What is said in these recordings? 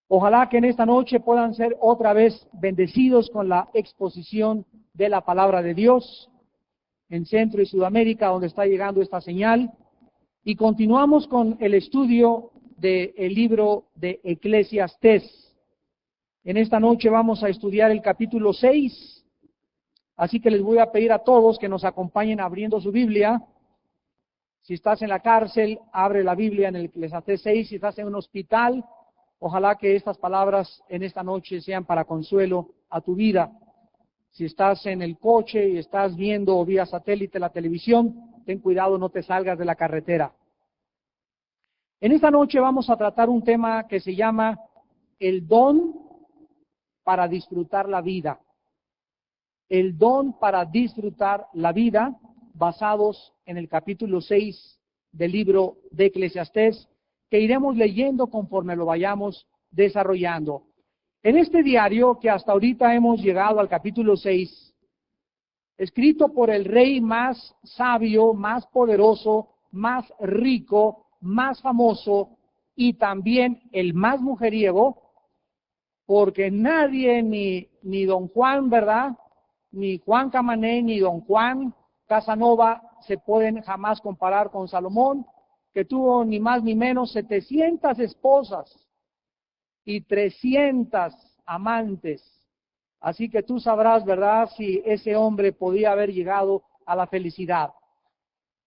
Ojalá que en esta noche puedan ser otra vez bendecidos con la exposición de la palabra de Dios en Centro y Sudamérica, donde está llegando esta señal. Y continuamos con el estudio del libro de Eclesiastés. En esta noche vamos a estudiar el capítulo 6, así que les voy a pedir a todos que nos acompañen abriendo su Biblia. Si estás en la cárcel, abre la Biblia en el Eclesiastés 6. Si estás en un hospital, ojalá que estas palabras en esta noche sean para consuelo a tu vida. Si estás en el coche y estás viendo vía satélite la televisión, ten cuidado, no te salgas de la carretera. En esta noche vamos a tratar un tema que se llama el don para disfrutar la vida. El don para disfrutar la vida, basados en el capítulo 6 del libro de Eclesiastés, que iremos leyendo conforme lo vayamos desarrollando. En este diario, que hasta ahorita hemos llegado al capítulo 6, escrito por el rey más sabio, más poderoso, más rico, más famoso y también el más mujeriego, porque nadie, ni don Juan, ¿verdad?, ni Juan Camané, ni don Juan Casanova se pueden jamás comparar con Salomón, que tuvo ni más ni menos 700 esposas y 300 amantes. Así que tú sabrás, ¿verdad?, si ese hombre podía haber llegado a la felicidad.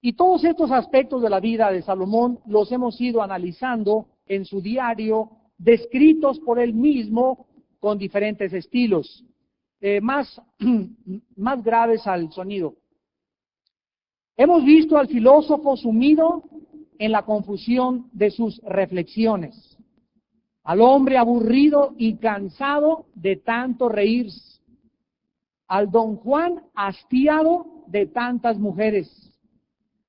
Y todos estos aspectos de la vida de Salomón los hemos ido analizando en su diario, descritos por él mismo con diferentes estilos, más graves al sonido. Hemos visto al filósofo sumido en la confusión de sus reflexiones, al hombre aburrido y cansado de tanto reírse, al don Juan hastiado de tantas mujeres,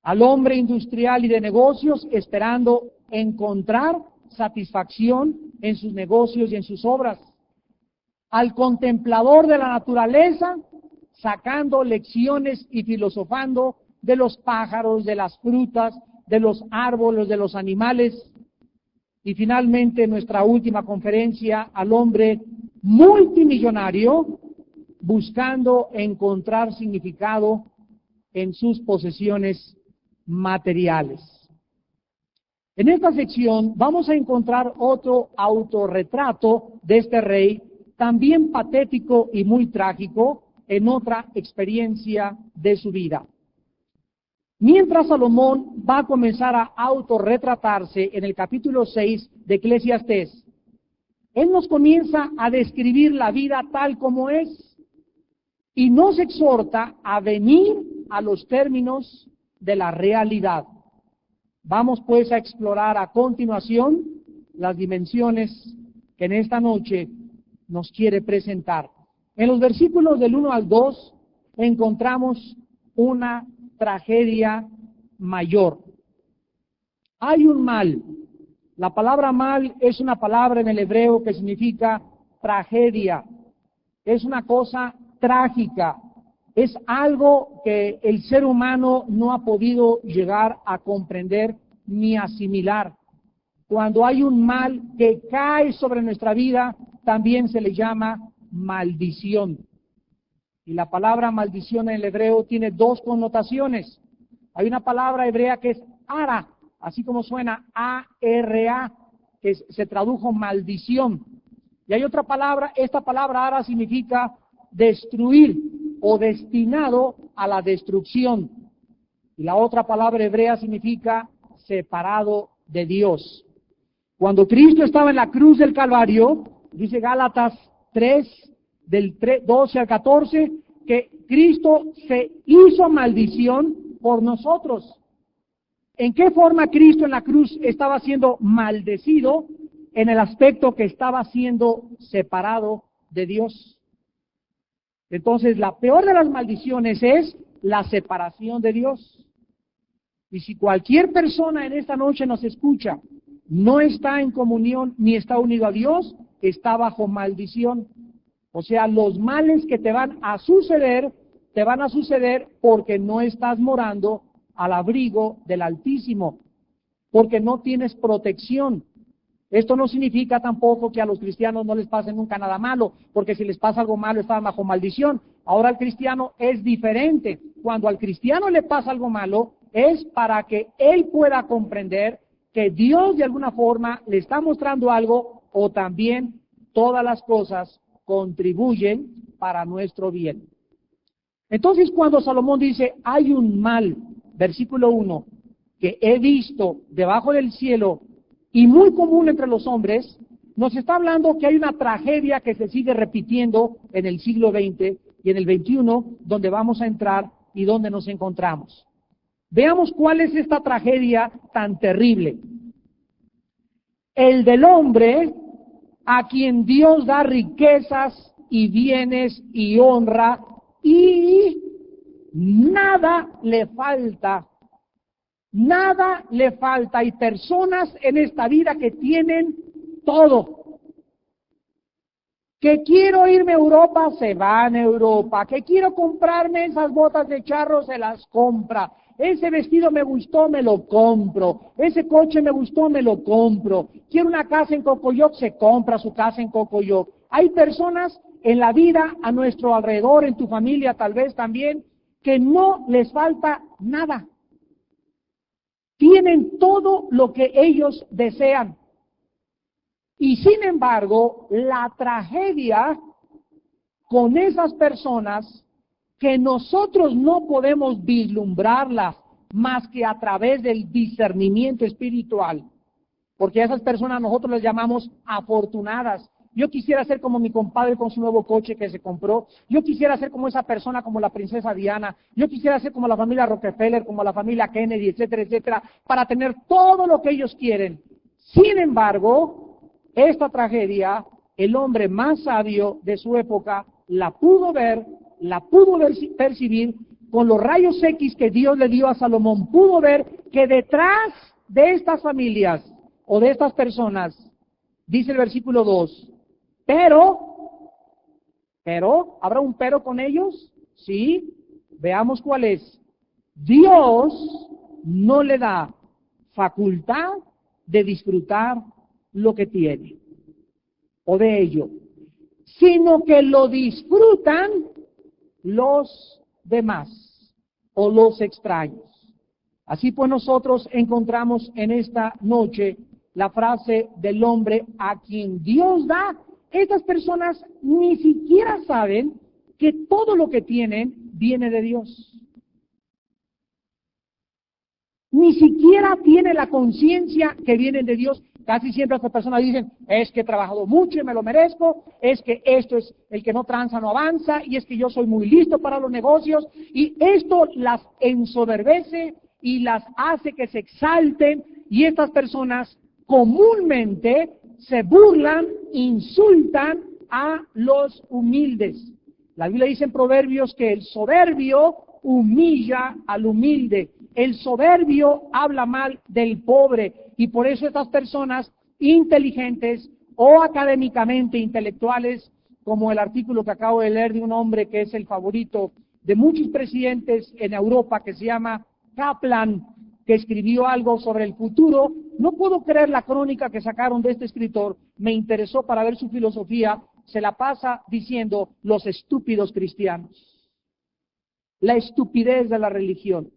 al hombre industrial y de negocios esperando encontrar satisfacción en sus negocios y en sus obras, al contemplador de la naturaleza sacando lecciones y filosofando de los pájaros, de las frutas, de los árboles, de los animales, y finalmente nuestra última conferencia al hombre multimillonario buscando encontrar significado en sus posesiones materiales. En esta sección vamos a encontrar otro autorretrato de este rey, también patético y muy trágico, en otra experiencia de su vida. Mientras Salomón va a comenzar a autorretratarse en el capítulo 6 de Eclesiastés, él nos comienza a describir la vida tal como es y nos exhorta a venir a los términos de la realidad. Vamos pues a explorar a continuación las dimensiones que en esta noche nos quiere presentar. En los versículos del 1 al 2 encontramos una tragedia mayor. Hay un mal. La palabra mal es una palabra en el hebreo que significa tragedia. Es una cosa trágica. Es algo que el ser humano no ha podido llegar a comprender ni asimilar. Cuando hay un mal que cae sobre nuestra vida, también se le llama maldición. Y la palabra maldición en el hebreo tiene dos connotaciones. Hay una palabra hebrea que es ara, así como suena A-R-A, que se tradujo maldición. Y hay otra palabra, esta palabra ara significa destruir o destinado a la destrucción. Y la otra palabra hebrea significa separado de Dios. Cuando Cristo estaba en la cruz del Calvario, dice Gálatas 3, del 12 al 14, que Cristo se hizo maldición por nosotros. ¿En qué forma Cristo en la cruz estaba siendo maldecido? En el aspecto que estaba siendo separado de Dios. Entonces, la peor de las maldiciones es la separación de Dios. Y si cualquier persona en esta noche nos escucha, no está en comunión ni está unido a Dios, está bajo maldición. O sea, los males que te van a suceder porque no estás morando al abrigo del Altísimo, porque no tienes protección. Esto no significa tampoco que a los cristianos no les pase nunca nada malo, porque si les pasa algo malo están bajo maldición. Ahora el cristiano es diferente. Cuando al cristiano le pasa algo malo, es para que él pueda comprender que Dios de alguna forma le está mostrando algo, o también todas las cosas contribuyen para nuestro bien. Entonces, cuando Salomón dice, hay un mal, versículo 1, que he visto debajo del cielo y muy común entre los hombres, nos está hablando que hay una tragedia que se sigue repitiendo en el siglo XX y en el XXI, donde vamos a entrar y donde nos encontramos. Veamos cuál es esta tragedia tan terrible. El del hombre a quien Dios da riquezas y bienes y honra y nada le falta. Nada le falta. Hay personas en esta vida que tienen todo. Que quiero irme a Europa, se van a Europa. Que quiero comprarme esas botas de charro, se las compra. Ese vestido me gustó, me lo compro. Ese coche me gustó, me lo compro. Quiero una casa en Cocoyoc, se compra su casa en Cocoyoc. Hay personas en la vida, a nuestro alrededor, en tu familia tal vez también, que no les falta nada. Tienen todo lo que ellos desean. Y sin embargo, la tragedia con esas personas que nosotros no podemos vislumbrarlas más que a través del discernimiento espiritual, porque a esas personas nosotros les llamamos afortunadas. Yo quisiera ser como mi compadre con su nuevo coche que se compró. Yo quisiera ser como esa persona, como la princesa Diana. Yo quisiera ser como la familia Rockefeller, como la familia Kennedy, etcétera, etcétera, para tener todo lo que ellos quieren. Sin embargo, esta tragedia, el hombre más sabio de su época la pudo ver, la pudo percibir con los rayos X que Dios le dio a Salomón. Pudo ver que detrás de estas familias o de estas personas, dice el versículo 2, pero, ¿habrá un pero con ellos? Sí, veamos cuál es. Dios no le da facultad de disfrutar lo que tiene, o de ello, sino que lo disfrutan los demás, o los extraños. Así pues nosotros encontramos en esta noche la frase del hombre a quien Dios da. Estas personas ni siquiera saben que todo lo que tienen viene de Dios. Ni siquiera tiene la conciencia que vienen de Dios. Casi siempre estas personas dicen, es que he trabajado mucho y me lo merezco, es que esto es el que no tranza no avanza, y es que yo soy muy listo para los negocios, y esto las ensoberbece y las hace que se exalten, y estas personas comúnmente se burlan, insultan a los humildes. La Biblia dice en Proverbios que el soberbio humilla al humilde. El soberbio habla mal del pobre, y por eso estas personas inteligentes o académicamente intelectuales, como el artículo que acabo de leer de un hombre que es el favorito de muchos presidentes en Europa, que se llama Kaplan, que escribió algo sobre el futuro. No puedo creer la crónica que sacaron de este escritor, me interesó para ver su filosofía. Se la pasa diciendo los estúpidos cristianos, la estupidez de la religión.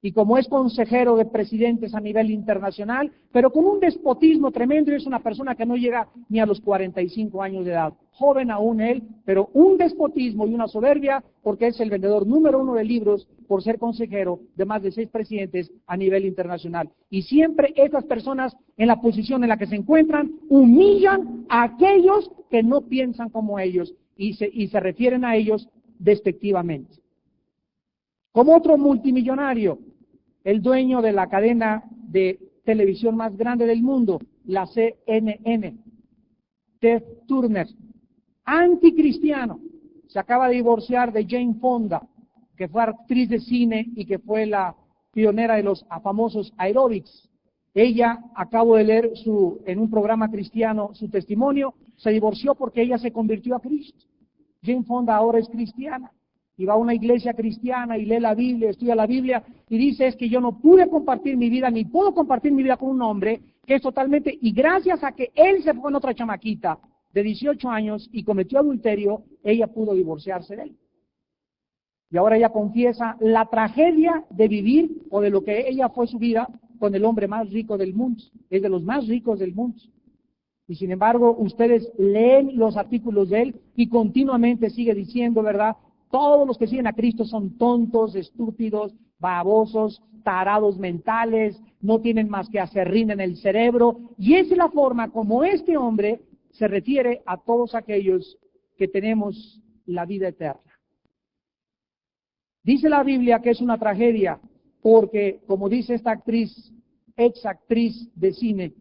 Y como es consejero de presidentes a nivel internacional, pero con un despotismo tremendo, y es una persona que no llega ni a los 45 años de edad, joven aún él, pero un despotismo y una soberbia, porque es el vendedor número 1 de libros por ser consejero de más de 6 presidentes a nivel internacional. Y siempre estas personas, en la posición en la que se encuentran, humillan a aquellos que no piensan como ellos y se refieren a ellos despectivamente. Como otro multimillonario, el dueño de la cadena de televisión más grande del mundo, la CNN, Ted Turner, anticristiano, se acaba de divorciar de Jane Fonda, que fue actriz de cine y que fue la pionera de los famosos aeróbics. Ella, acabo de leer en un programa cristiano su testimonio, se divorció porque ella se convirtió a Cristo. Jane Fonda ahora es cristiana. y va a una iglesia cristiana y lee la Biblia, estudia la Biblia y dice es que yo no pude compartir mi vida, ni puedo compartir mi vida con un hombre que es totalmente, y gracias a que él se fue con otra chamaquita de 18 años y cometió adulterio, ella pudo divorciarse de él. Y ahora ella confiesa la tragedia de vivir o de lo que ella fue su vida con el hombre más rico del mundo, es de los más ricos del mundo. Y sin embargo, ustedes leen los artículos de él y continuamente sigue diciendo, ¿verdad? Todos los que siguen a Cristo son tontos, estúpidos, babosos, tarados mentales, no tienen más que acerrín en el cerebro. Y esa es la forma como este hombre se refiere a todos aquellos que tenemos la vida eterna. Dice la Biblia que es una tragedia porque, como dice esta actriz, ex actriz de cine,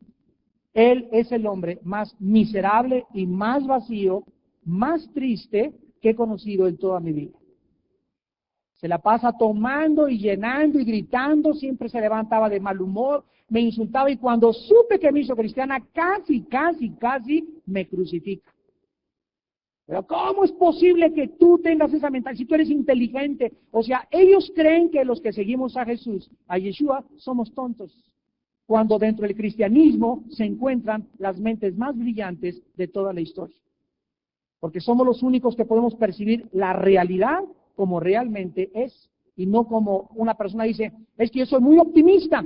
él es el hombre más miserable y más vacío, más triste que he conocido en toda mi vida. Se la pasa tomando y llenando y gritando, siempre se levantaba de mal humor, me insultaba y cuando supe que me hizo cristiana, casi me crucifica. Pero ¿cómo es posible que tú tengas esa mentalidad si tú eres inteligente? O sea, ellos creen que los que seguimos a Jesús, a Yeshua, somos tontos, cuando dentro del cristianismo se encuentran las mentes más brillantes de toda la historia. Porque somos los únicos que podemos percibir la realidad como realmente es, y no como una persona dice, es que yo soy muy optimista,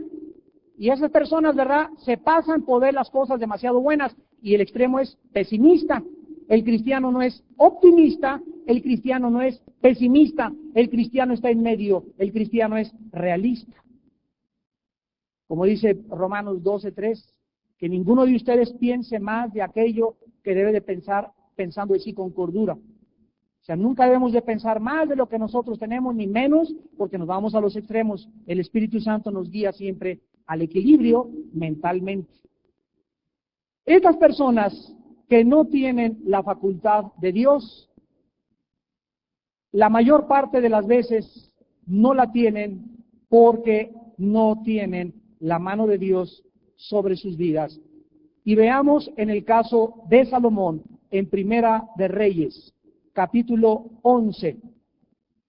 y esas personas, ¿verdad?, se pasan por ver las cosas demasiado buenas, y el extremo es pesimista. El cristiano no es optimista, el cristiano no es pesimista, el cristiano está en medio, el cristiano es realista. Como dice Romanos 12:3, que ninguno de ustedes piense más de aquello que debe de pensar, pensando de sí con cordura. O sea, nunca debemos de pensar más de lo que nosotros tenemos, ni menos, porque nos vamos a los extremos. El Espíritu Santo nos guía siempre al equilibrio mentalmente. Estas personas que no tienen la facultad de Dios, la mayor parte de las veces no la tienen porque no tienen la mano de Dios sobre sus vidas. Y veamos en el caso de Salomón, en Primera de Reyes, capítulo 11,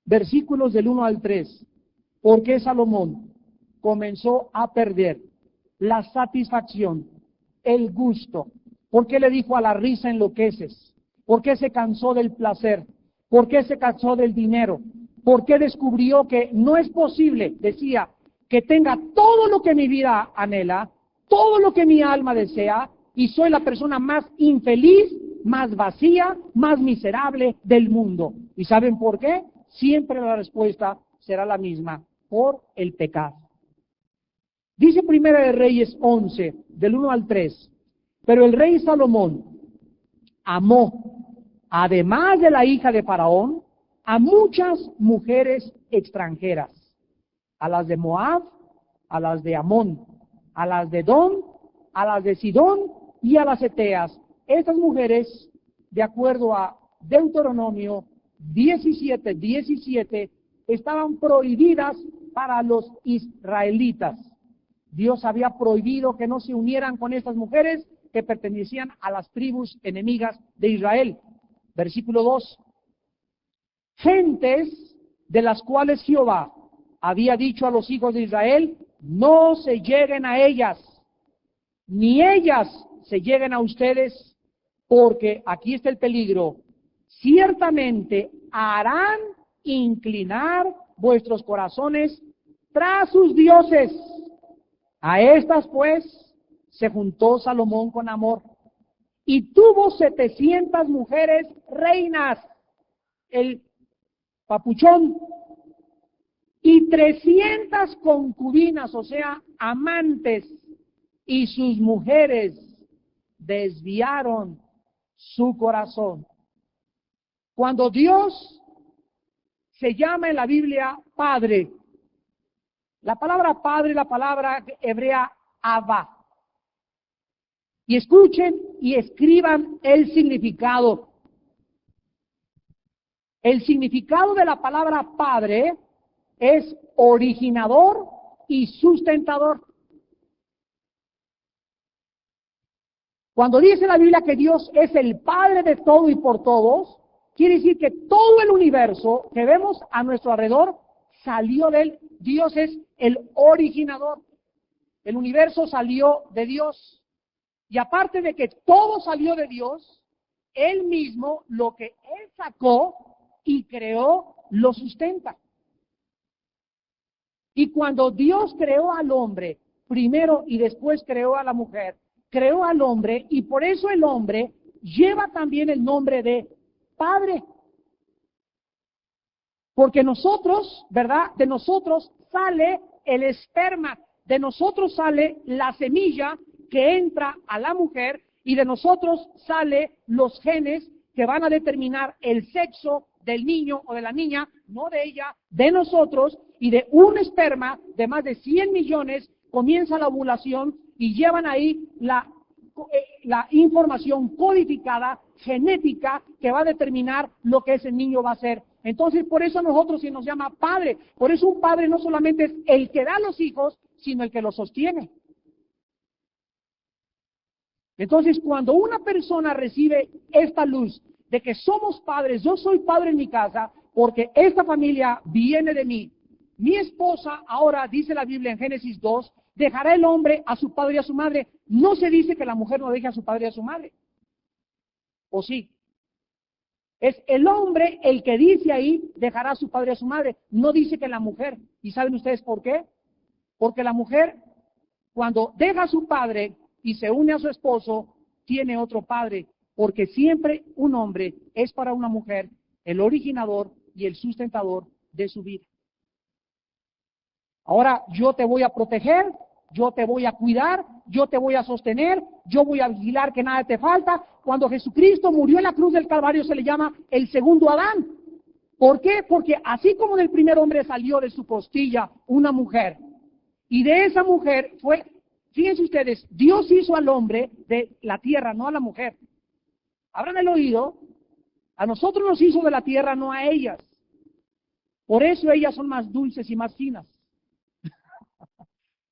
versículos del 1 al 3, porque Salomón comenzó a perder la satisfacción, el gusto, porque le dijo a la risa enloqueces, porque se cansó del placer, porque se cansó del dinero, porque descubrió que no es posible, decía, que tenga todo lo que mi vida anhela, todo lo que mi alma desea, y soy la persona más infeliz, más vacía, más miserable del mundo. ¿Y saben por qué? Siempre la respuesta será la misma, por el pecado. Dice Primera de Reyes 11, del 1 al 3, pero el rey Salomón amó, además de la hija de Faraón, a muchas mujeres extranjeras, a las de Moab, a las de Amón, a las de Edom, a las de Sidón y a las Eteas. Estas mujeres, de acuerdo a Deuteronomio 17, estaban prohibidas para los israelitas. Dios había prohibido que no se unieran con estas mujeres que pertenecían a las tribus enemigas de Israel. Versículo 2. Gentes de las cuales Jehová había dicho a los hijos de Israel, no se lleguen a ellas, ni ellas se lleguen a ustedes, porque aquí está el peligro. Ciertamente harán inclinar vuestros corazones tras sus dioses. A estas pues se juntó Salomón con amor y tuvo 700 mujeres reinas, el papuchón, y 300 concubinas, o sea, amantes, y sus mujeres desviaron su corazón. Cuando Dios se llama en la Biblia Padre, la palabra Padre es la palabra hebrea Abba. Y escuchen y escriban el significado. El significado de la palabra Padre es originador y sustentador. Cuando dice la Biblia que Dios es el Padre de todo y por todos, quiere decir que todo el universo que vemos a nuestro alrededor salió de Él. Dios es el originador. El universo salió de Dios. Y aparte de que todo salió de Dios, Él mismo, lo que Él sacó y creó, lo sustenta. Y cuando Dios creó al hombre, primero y después creó a la mujer, creó al hombre, y por eso el hombre lleva también el nombre de Padre. Porque nosotros, ¿verdad? De nosotros sale el esperma, de nosotros sale la semilla que entra a la mujer, y de nosotros sale los genes que van a determinar el sexo del niño o de la niña, no de ella, de nosotros, y de un esperma de más de 100 millones comienza la ovulación y llevan ahí la información codificada, genética, que va a determinar lo que ese niño va a ser. Entonces, por eso a nosotros se nos llama padre. Por eso un padre no solamente es el que da los hijos, sino el que los sostiene. Entonces, cuando una persona recibe esta luz de que somos padres, yo soy padre en mi casa, porque esta familia viene de mí. Mi esposa, ahora dice la Biblia en Génesis 2, dejará el hombre a su padre y a su madre. No se dice que la mujer no deje a su padre y a su madre. ¿O sí? Es el hombre el que dice ahí, dejará a su padre y a su madre. No dice que la mujer. ¿Y saben ustedes por qué? Porque la mujer, cuando deja a su padre y se une a su esposo, tiene otro padre. Porque siempre un hombre es para una mujer el originador y el sustentador de su vida. Ahora yo te voy a proteger, yo te voy a cuidar, yo te voy a sostener, yo voy a vigilar que nada te falta. Cuando Jesucristo murió en la cruz del Calvario se le llama el segundo Adán. ¿Por qué? Porque así como del primer hombre salió de su costilla una mujer, y de esa mujer fue, fíjense ustedes, Dios hizo al hombre de la tierra, no a la mujer. Habrán el oído, a nosotros nos hizo de la tierra, no a ellas. Por eso ellas son más dulces y más finas.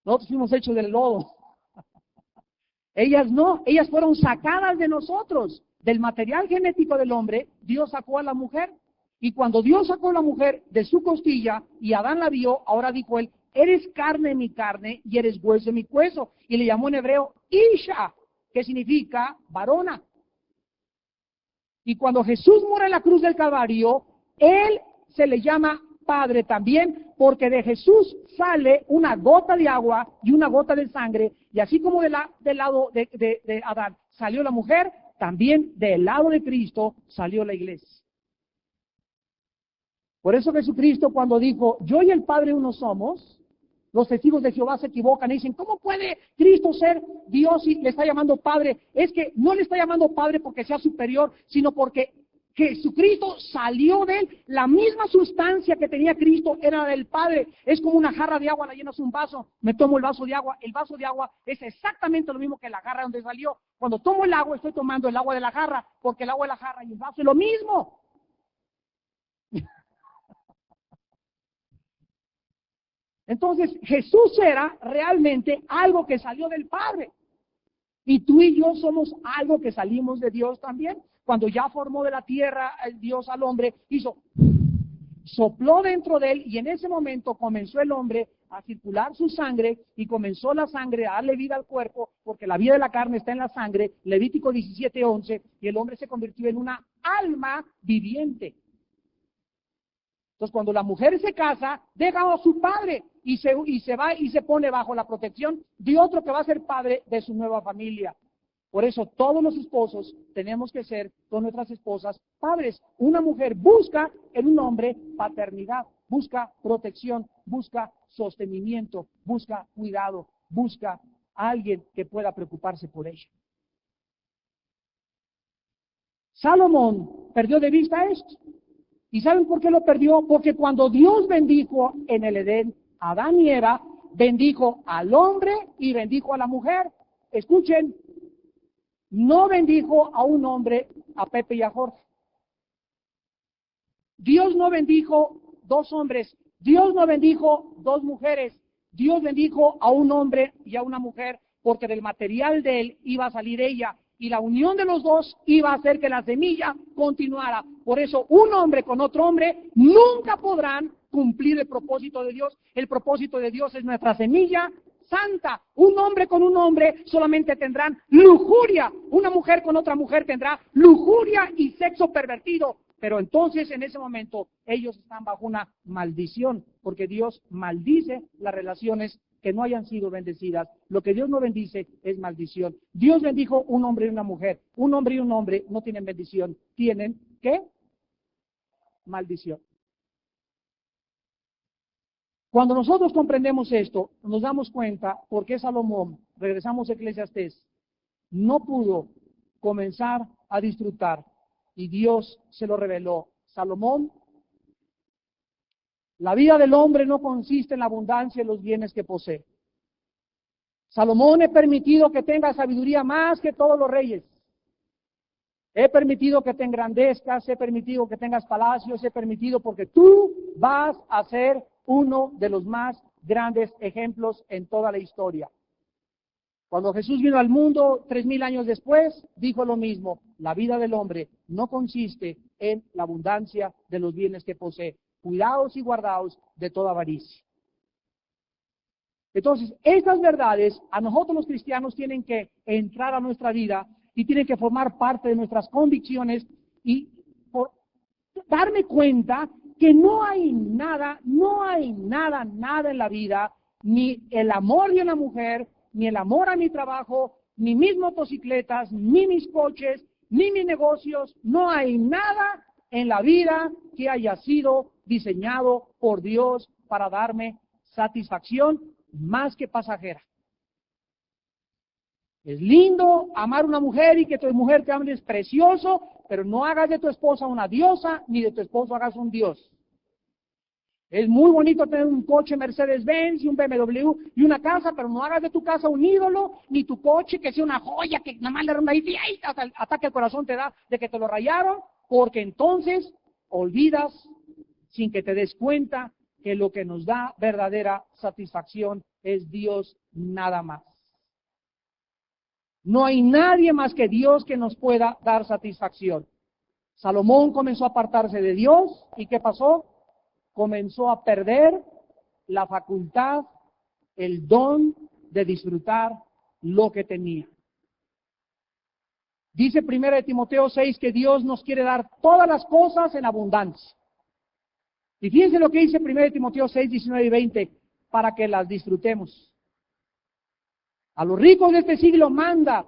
Nosotros fuimos hechos del lodo. Ellas no, ellas fueron sacadas de nosotros, del material genético del hombre. Dios sacó a la mujer. Y cuando Dios sacó a la mujer de su costilla y Adán la vio, ahora dijo él, eres carne de mi carne y eres hueso de mi hueso. Y le llamó en hebreo Isha, que significa varona. Y cuando Jesús muere en la cruz del Calvario, Él se le llama Padre también, porque de Jesús sale una gota de agua y una gota de sangre, y así como del lado de Adán salió la mujer, también del lado de Cristo salió la iglesia. Por eso Jesucristo cuando dijo, yo y el Padre uno somos, los testigos de Jehová se equivocan y dicen, ¿cómo puede Cristo ser Dios y le está llamando Padre? Es que no le está llamando Padre porque sea superior, sino porque Jesucristo salió de él. La misma sustancia que tenía Cristo era del Padre. Es como una jarra de agua, la llenas un vaso, me tomo el vaso de agua. El vaso de agua es exactamente lo mismo que la jarra donde salió. Cuando tomo el agua, estoy tomando el agua de la jarra, porque el agua de la jarra y el vaso es lo mismo. Entonces, Jesús era realmente algo que salió del Padre. Y tú y yo somos algo que salimos de Dios también. Cuando ya formó de la tierra el Dios al hombre, sopló dentro de él y en ese momento comenzó el hombre a circular su sangre y comenzó la sangre a darle vida al cuerpo, porque la vida de la carne está en la sangre, Levítico 17:11, y el hombre se convirtió en una alma viviente. Entonces, cuando la mujer se casa, deja a su padre y se va y se pone bajo la protección de otro que va a ser padre de su nueva familia. Por eso todos los esposos tenemos que ser con nuestras esposas padres. Una mujer busca en un hombre paternidad, busca protección, busca sostenimiento, busca cuidado, busca a alguien que pueda preocuparse por ella. Salomón perdió de vista esto. ¿Y saben por qué lo perdió? Porque cuando Dios bendijo en el Edén a Adán y Eva, bendijo al hombre y bendijo a la mujer. Escuchen, no bendijo a un hombre, a Pepe y a Jorge. Dios no bendijo dos hombres, Dios no bendijo dos mujeres, Dios bendijo a un hombre y a una mujer, porque del material de él iba a salir ella. y la unión de los dos iba a hacer que la semilla continuara. Por eso un hombre con otro hombre nunca podrán cumplir el propósito de Dios. El propósito de Dios es nuestra semilla santa. Un hombre con un hombre solamente tendrán lujuria. Una mujer con otra mujer tendrá lujuria y sexo pervertido. Pero entonces en ese momento ellos están bajo una maldición, porque Dios maldice las relaciones que no hayan sido bendecidas. Lo que Dios no bendice es maldición. Dios bendijo un hombre y una mujer. Un hombre y un hombre no tienen bendición. ¿Tienen qué? Maldición. Cuando nosotros comprendemos esto, nos damos cuenta por qué Salomón, regresamos a Eclesiastés, no pudo comenzar a disfrutar y Dios se lo reveló. Salomón, la vida del hombre no consiste en la abundancia de los bienes que posee. Salomón, he permitido que tenga sabiduría más que todos los reyes. He permitido que te engrandezcas, he permitido que tengas palacios, he permitido porque tú vas a ser uno de los más grandes ejemplos en toda la historia. Cuando Jesús vino al mundo 3000 años después, dijo lo mismo: la vida del hombre no consiste en la abundancia de los bienes que posee. Cuidaos y guardaos de toda avaricia. Entonces, estas verdades a nosotros los cristianos tienen que entrar a nuestra vida y tienen que formar parte de nuestras convicciones y darme cuenta que no hay nada en la vida, ni el amor de una mujer, ni el amor a mi trabajo, ni mis motocicletas, ni mis coches, ni mis negocios, no hay nada en la vida que haya sido diseñado por Dios para darme satisfacción más que pasajera. Es lindo amar a una mujer y que tu mujer te ame, es precioso, pero no hagas de tu esposa una diosa, ni de tu esposo hagas un dios. Es muy bonito tener un coche Mercedes-Benz y un BMW y una casa, pero no hagas de tu casa un ídolo, ni tu coche que sea una joya que nada más le ronda ahí, hasta el ataque al corazón te da de que te lo rayaron, porque entonces olvidas, sin que te des cuenta, que lo que nos da verdadera satisfacción es Dios nada más. No hay nadie más que Dios que nos pueda dar satisfacción. Salomón comenzó a apartarse de Dios, ¿y qué pasó? Comenzó a perder la facultad, el don de disfrutar lo que tenía. Dice 1 Timoteo 6 que Dios nos quiere dar todas las cosas en abundancia. Y fíjense lo que dice 1 Timoteo 6, 19 y 20, para que las disfrutemos. A los ricos de este siglo manda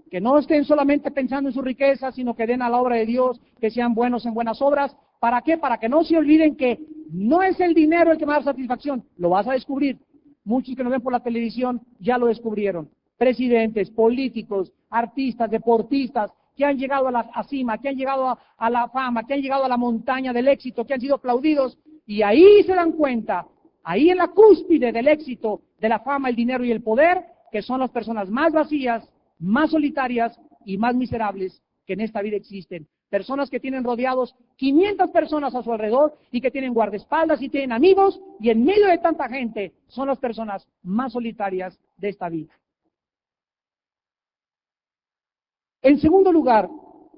que no estén solamente pensando en su riqueza, sino que den a la obra de Dios, que sean buenos en buenas obras. ¿Para qué? Para que no se olviden que no es el dinero el que me da satisfacción, lo vas a descubrir. Muchos que nos ven por la televisión ya lo descubrieron. Presidentes, políticos, artistas, deportistas, que han llegado a la cima, que han llegado a la fama, que han llegado a la montaña del éxito, que han sido aplaudidos, y ahí se dan cuenta, ahí en la cúspide del éxito, de la fama, el dinero y el poder, que son las personas más vacías, más solitarias y más miserables que en esta vida existen. Personas que tienen rodeados 500 personas a su alrededor y que tienen guardaespaldas y tienen amigos, y en medio de tanta gente son las personas más solitarias de esta vida. En segundo lugar,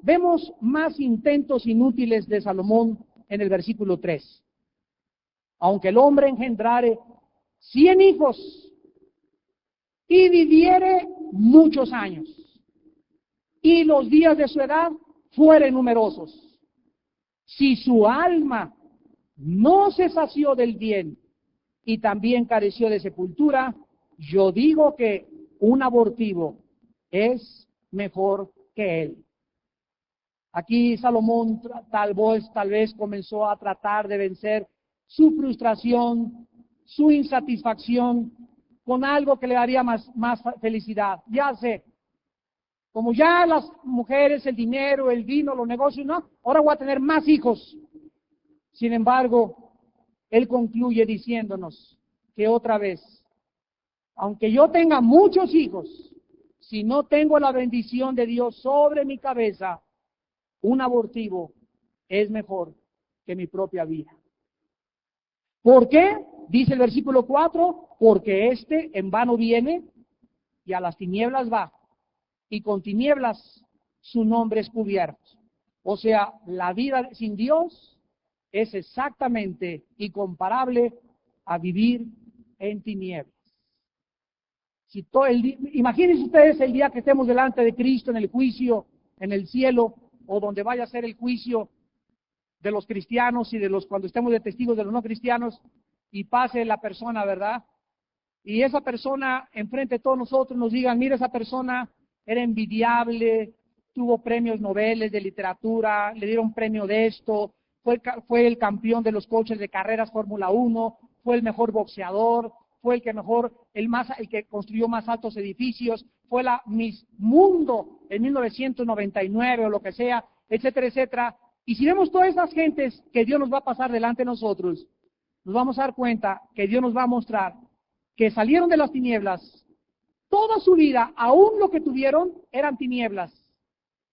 vemos más intentos inútiles de Salomón en el versículo 3. Aunque el hombre engendrare 100 hijos y viviere muchos años, y los días de su edad fueren numerosos, si su alma no se sació del bien y también careció de sepultura, yo digo que un abortivo es mejor que él. Aquí Salomón tal vez comenzó a tratar de vencer su frustración, su insatisfacción con algo que le daría más felicidad. Ya sé, como ya las mujeres, el dinero, el vino, los negocios, no, ahora voy a tener más hijos. Sin embargo, él concluye diciéndonos que otra vez, aunque yo tenga muchos hijos, si no tengo la bendición de Dios sobre mi cabeza, un abortivo es mejor que mi propia vida. ¿Por qué? Dice el versículo 4, porque en vano viene y a las tinieblas va, y con tinieblas su nombre es cubierto. O sea, la vida sin Dios es exactamente y comparable a vivir en tinieblas. Imagínense ustedes el día que estemos delante de Cristo en el juicio, en el cielo, o donde vaya a ser el juicio de los cristianos y de los cuando estemos de testigos de los no cristianos, y pase la persona, ¿verdad? Y esa persona enfrente de todos nosotros nos digan, mira, esa persona era envidiable, tuvo premios Nobel de literatura, le dieron premio de esto, fue el campeón de los coches de carreras Fórmula 1, fue el mejor boxeador, fue el que construyó más altos edificios, fue la Miss Mundo en 1999 o lo que sea, etcétera, etcétera. Y si vemos todas esas gentes que Dios nos va a pasar delante de nosotros, nos vamos a dar cuenta que Dios nos va a mostrar que salieron de las tinieblas, toda su vida, aún lo que tuvieron, eran tinieblas,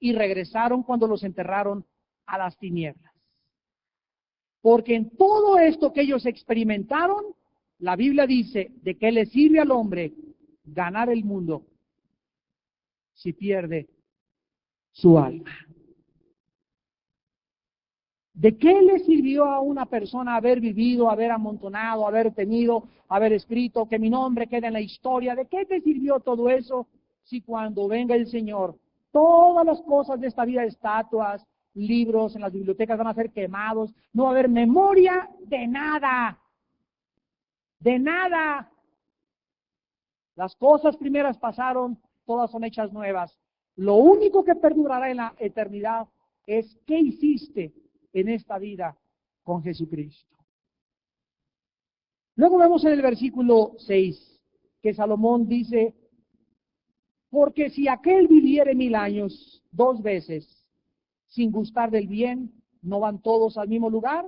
y regresaron cuando los enterraron a las tinieblas. Porque en todo esto que ellos experimentaron, la Biblia dice, ¿de qué le sirve al hombre ganar el mundo si pierde su alma? ¿De qué le sirvió a una persona haber vivido, haber amontonado, haber tenido, haber escrito, que mi nombre quede en la historia? ¿De qué te sirvió todo eso si cuando venga el Señor, todas las cosas de esta vida, estatuas, libros en las bibliotecas van a ser quemados, no va a haber memoria de nada? De nada. Las cosas primeras pasaron, todas son hechas nuevas. Lo único que perdurará en la eternidad es qué hiciste en esta vida con Jesucristo. Luego vemos en el versículo 6 que Salomón dice, porque si aquel viviere 1000 años 2 veces sin gustar del bien, ¿no van todos al mismo lugar?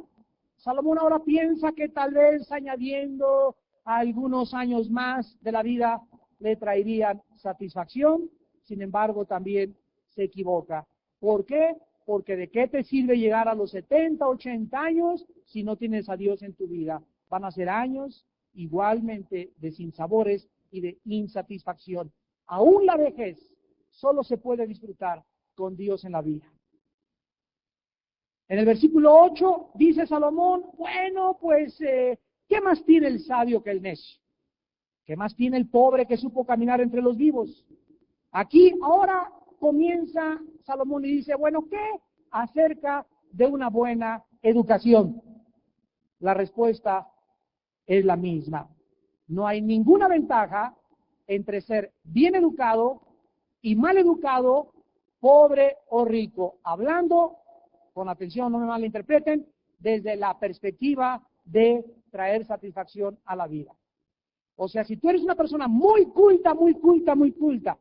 Salomón ahora piensa que tal vez añadiendo algunos años más de la vida le traerían satisfacción, sin embargo también se equivoca. ¿Por qué? Porque ¿de qué te sirve llegar a los 70, 80 años si no tienes a Dios en tu vida? Van a ser años igualmente de sinsabores y de insatisfacción. Aún la vejez solo se puede disfrutar con Dios en la vida. En el versículo 8 dice Salomón, bueno, pues, ¿qué más tiene el sabio que el necio? ¿Qué más tiene el pobre que supo caminar entre los vivos? Aquí ahora comienza Salomón y dice, bueno, ¿qué acerca de una buena educación? La respuesta es la misma. No hay ninguna ventaja entre ser bien educado y mal educado, pobre o rico. Hablando, con atención, no me malinterpreten, desde la perspectiva de traer satisfacción a la vida. O sea, si tú eres una persona muy culta, muy culta, muy culta,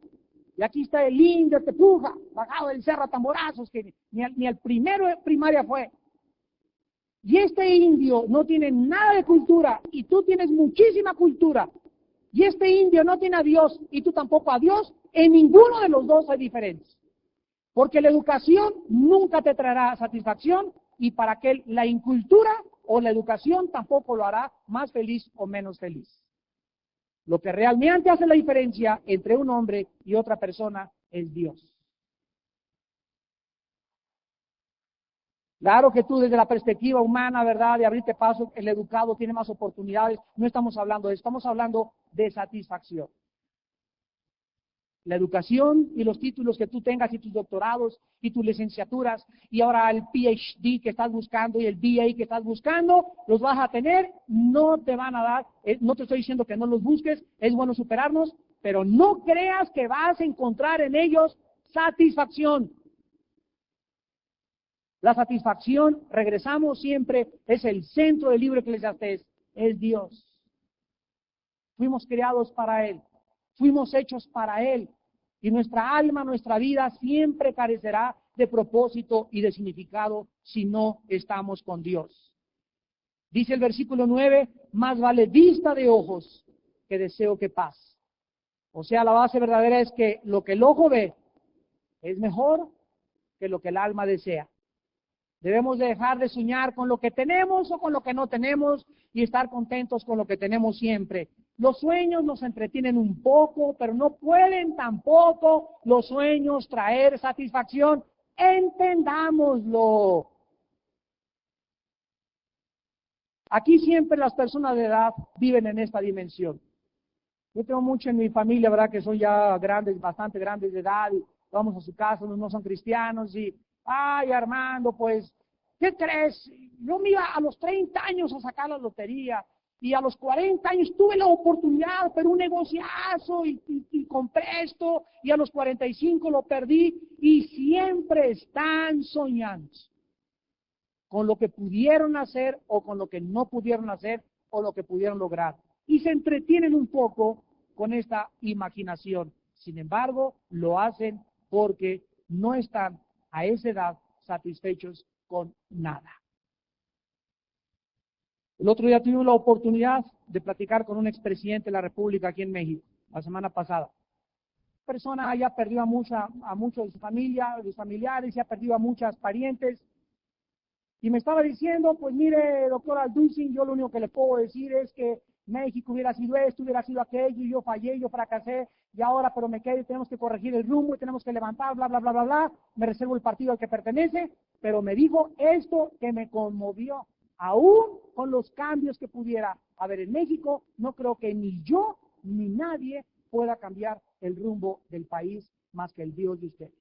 y aquí está el indio que puja, bajado del cerro a tamborazos, que ni al primero de primaria fue. Y este indio no tiene nada de cultura, y tú tienes muchísima cultura. Y este indio no tiene a Dios, y tú tampoco a Dios. En ninguno de los dos hay diferencia. Porque la educación nunca te traerá satisfacción, y para que la incultura o la educación tampoco lo hará más feliz o menos feliz. Lo que realmente hace la diferencia entre un hombre y otra persona es Dios. Claro que tú desde la perspectiva humana, ¿verdad?, de abrirte paso, el educado tiene más oportunidades. No estamos hablando de eso, estamos hablando de satisfacción. La educación y los títulos que tú tengas y tus doctorados y tus licenciaturas y ahora el PhD que estás buscando y el BA que estás buscando, los vas a tener, no te van a dar, no te estoy diciendo que no los busques, es bueno superarnos, pero no creas que vas a encontrar en ellos satisfacción. La satisfacción, regresamos siempre, es el centro del libro de Eclesiastés, es Dios. Fuimos creados para Él. Fuimos hechos para Él, y nuestra alma, nuestra vida siempre carecerá de propósito y de significado si no estamos con Dios. Dice el versículo 9, más vale vista de ojos que deseo que paz. O sea, la base verdadera es que lo que el ojo ve es mejor que lo que el alma desea. Debemos dejar de soñar con lo que tenemos o con lo que no tenemos y estar contentos con lo que tenemos siempre. Los sueños nos entretienen un poco, pero no pueden tampoco los sueños traer satisfacción. Entendámoslo. Aquí siempre las personas de edad viven en esta dimensión. Yo tengo mucho en mi familia, ¿verdad? Que son ya grandes, bastante grandes de edad, y vamos a su casa, unos no son cristianos, y, ay, Armando, pues, ¿qué crees? Yo me iba a los 30 años a sacar la lotería, y a los 40 años tuve la oportunidad, pero un negociazo, y compré esto, y a los 45 lo perdí, y siempre están soñando con lo que pudieron hacer, o con lo que no pudieron hacer, o lo que pudieron lograr. Y se entretienen un poco con esta imaginación. Sin embargo, lo hacen porque no están a esa edad satisfechos con nada. El otro día tuve la oportunidad de platicar con un expresidente de la República aquí en México, la semana pasada. La persona ya perdió a muchos de su familia, de sus familiares, ya perdió a muchas parientes. Y me estaba diciendo, pues mire, doctor Alducin, yo lo único que le puedo decir es que México hubiera sido esto, hubiera sido aquello, y yo fallé, yo fracasé, y ahora pero me quedé, tenemos que corregir el rumbo y tenemos que levantar, bla, bla, bla, bla, bla. Me reservo el partido al que pertenece, pero me dijo esto que me conmovió. Aún con los cambios que pudiera haber en México, no creo que ni yo ni nadie pueda cambiar el rumbo del país más que el Dios de ustedes.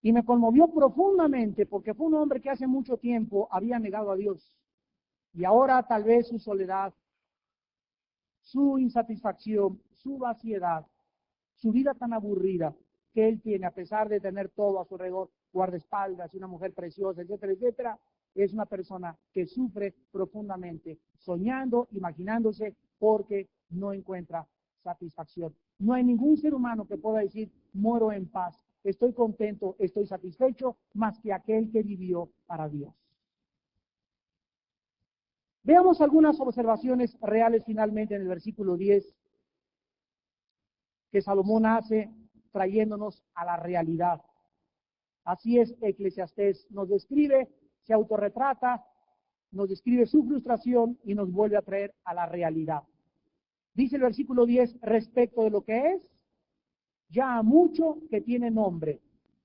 Y me conmovió profundamente porque fue un hombre que hace mucho tiempo había negado a Dios. Y ahora tal vez su soledad, su insatisfacción, su vaciedad, su vida tan aburrida que él tiene, a pesar de tener todo a su alrededor, guardaespaldas y una mujer preciosa, etcétera, etcétera, es una persona que sufre profundamente, soñando, imaginándose, porque no encuentra satisfacción. No hay ningún ser humano que pueda decir, muero en paz, estoy contento, estoy satisfecho, más que aquel que vivió para Dios. Veamos algunas observaciones reales finalmente en el versículo 10 que Salomón hace trayéndonos a la realidad. Así es, Eclesiastés nos describe, se autorretrata, nos describe su frustración y nos vuelve a traer a la realidad. Dice el versículo 10 respecto de lo que es, ya mucho que tiene nombre,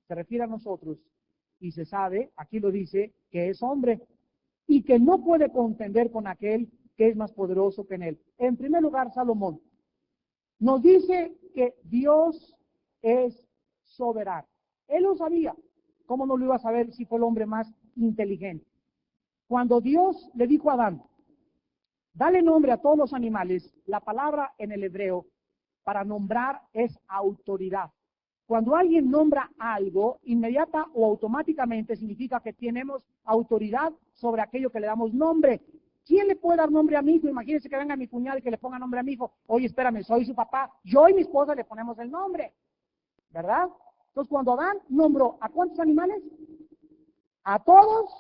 se refiere a nosotros, y se sabe, aquí lo dice, que es hombre, y que no puede contender con aquel que es más poderoso que en él. En primer lugar, Salomón nos dice que Dios es soberano. Él lo sabía. ¿Cómo no lo iba a saber si fue el hombre más inteligente? Cuando Dios le dijo a Adán, dale nombre a todos los animales, la palabra en el hebreo para nombrar es autoridad. Cuando alguien nombra algo, inmediata o automáticamente significa que tenemos autoridad sobre aquello que le damos nombre. ¿Quién le puede dar nombre a mi hijo? Imagínense que venga mi cuñado y que le ponga nombre a mi hijo. Oye, espérame, soy su papá. Yo y mi esposa le ponemos el nombre, ¿verdad? Entonces, cuando Adán nombró ¿a cuántos animales? A todos,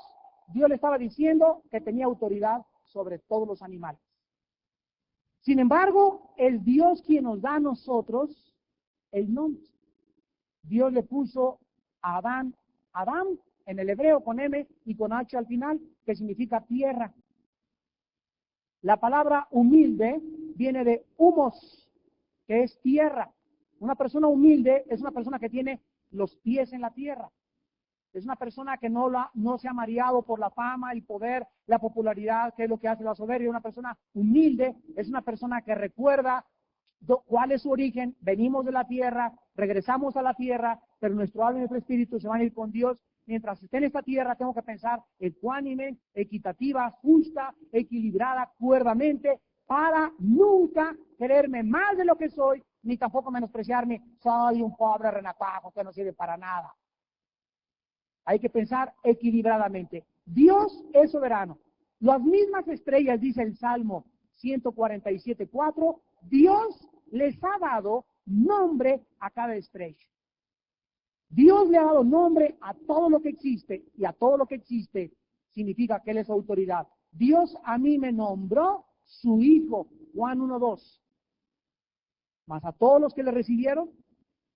Dios le estaba diciendo que tenía autoridad sobre todos los animales. Sin embargo, es Dios quien nos da a nosotros el nombre. Dios le puso a Adán, Adán en el hebreo con M y con H al final, que significa tierra. La palabra humilde viene de humos, que es tierra. Una persona humilde es una persona que tiene los pies en la tierra. Es una persona que no se ha mareado por la fama, el poder, la popularidad, que es lo que hace la soberbia. Una persona humilde es una persona que recuerda cuál es su origen. Venimos de la tierra, regresamos a la tierra, pero nuestro alma y nuestro espíritu se van a ir con Dios. Mientras esté en esta tierra, tengo que pensar ecuánime, equitativa, justa, equilibrada, cuerdamente, para nunca creerme más de lo que soy, ni tampoco menospreciarme. Soy un pobre renacuajo que no sirve para nada. Hay que pensar equilibradamente. Dios es soberano. Las mismas estrellas, dice el Salmo 147:4, Dios les ha dado nombre a cada estrella. Dios le ha dado nombre a todo lo que existe, y a todo lo que existe significa que Él es autoridad. Dios a mí me nombró su Hijo, Juan 1:2. Mas a todos los que le recibieron,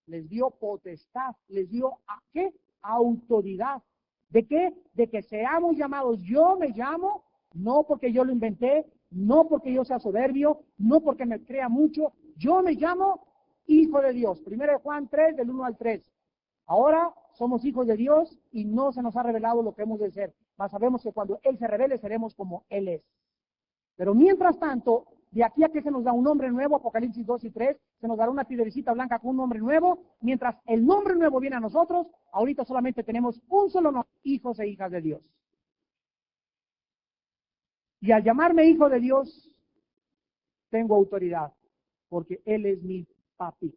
les dio potestad, les dio ¿a qué? Autoridad. ¿De qué? De que seamos llamados. Yo me llamo, no porque yo lo inventé, no porque yo sea soberbio, no porque me crea mucho, yo me llamo hijo de Dios. 1 Juan 3, del 1 al 3. Ahora somos hijos de Dios y no se nos ha revelado lo que hemos de ser, mas sabemos que cuando Él se revele seremos como Él es. Pero mientras tanto, de aquí a que se nos da un nombre nuevo, Apocalipsis 2 y 3, se nos dará una piedrecita blanca con un nombre nuevo. Mientras el nombre nuevo viene a nosotros, ahorita solamente tenemos un solo nombre, hijos e hijas de Dios. Y al llamarme hijo de Dios, tengo autoridad, porque Él es mi papi.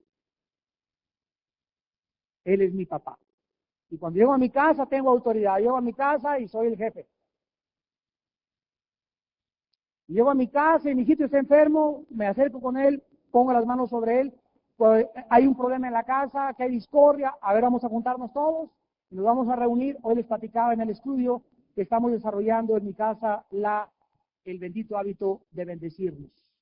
Él es mi papá. Y cuando llego a mi casa, tengo autoridad. Llego a mi casa y soy el jefe. Llego a mi casa y mi hijito está enfermo, me acerco con él, pongo las manos sobre él, pues hay un problema en la casa, que hay discordia, a ver, vamos a juntarnos todos, y nos vamos a reunir. Hoy les platicaba en el estudio que estamos desarrollando en mi casa el bendito hábito de bendecirnos.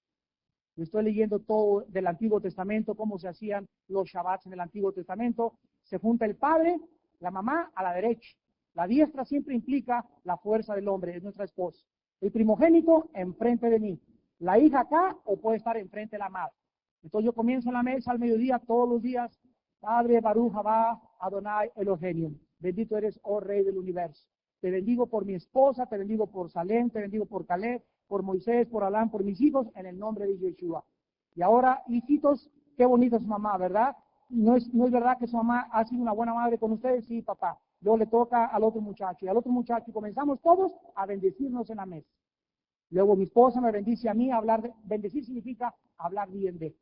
Estoy leyendo todo del Antiguo Testamento, cómo se hacían los Shabbats en el Antiguo Testamento. Se junta el padre, la mamá a la derecha. La diestra siempre implica la fuerza del hombre, es nuestra esposa. El primogénito enfrente de mí. La hija acá o puede estar enfrente de la madre. Entonces yo comienzo en la mesa al mediodía, todos los días. Padre, Baruch Haba, Adonai Elohim. Bendito eres, oh Rey del universo. Te bendigo por mi esposa, te bendigo por Salem, te bendigo por Caleb, por Moisés, por Adán, por mis hijos, en el nombre de Yeshua. Y ahora, hijitos, qué bonita es su mamá, ¿verdad? ¿No es verdad que su mamá ha sido una buena madre con ustedes? Sí, papá. Luego le toca al otro muchacho, y al otro muchacho, y comenzamos todos a bendecirnos en la mesa. Luego mi esposa me bendice a mí, bendecir significa hablar bien de.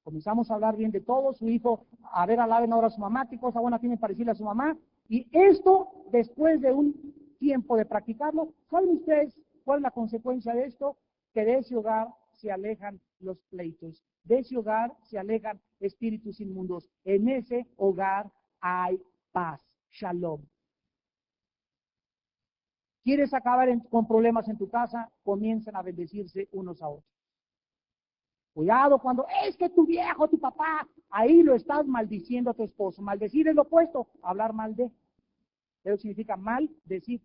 Comenzamos a hablar bien de todos, su hijo, a ver, alaben ahora a su mamá, qué cosa buena tiene para decirle a su mamá. Y esto, después de un tiempo de practicarlo, ¿saben ustedes cuál es la consecuencia de esto? Que de ese hogar se alejan los pleitos, de ese hogar se alejan espíritus inmundos. En ese hogar hay paz, shalom. ¿Quieres acabar con problemas en tu casa? Comiencen a bendecirse unos a otros. Cuidado cuando es que tu viejo, tu papá, ahí lo estás maldiciendo a tu esposo. Maldecir es lo opuesto, hablar mal de. Eso significa mal, decir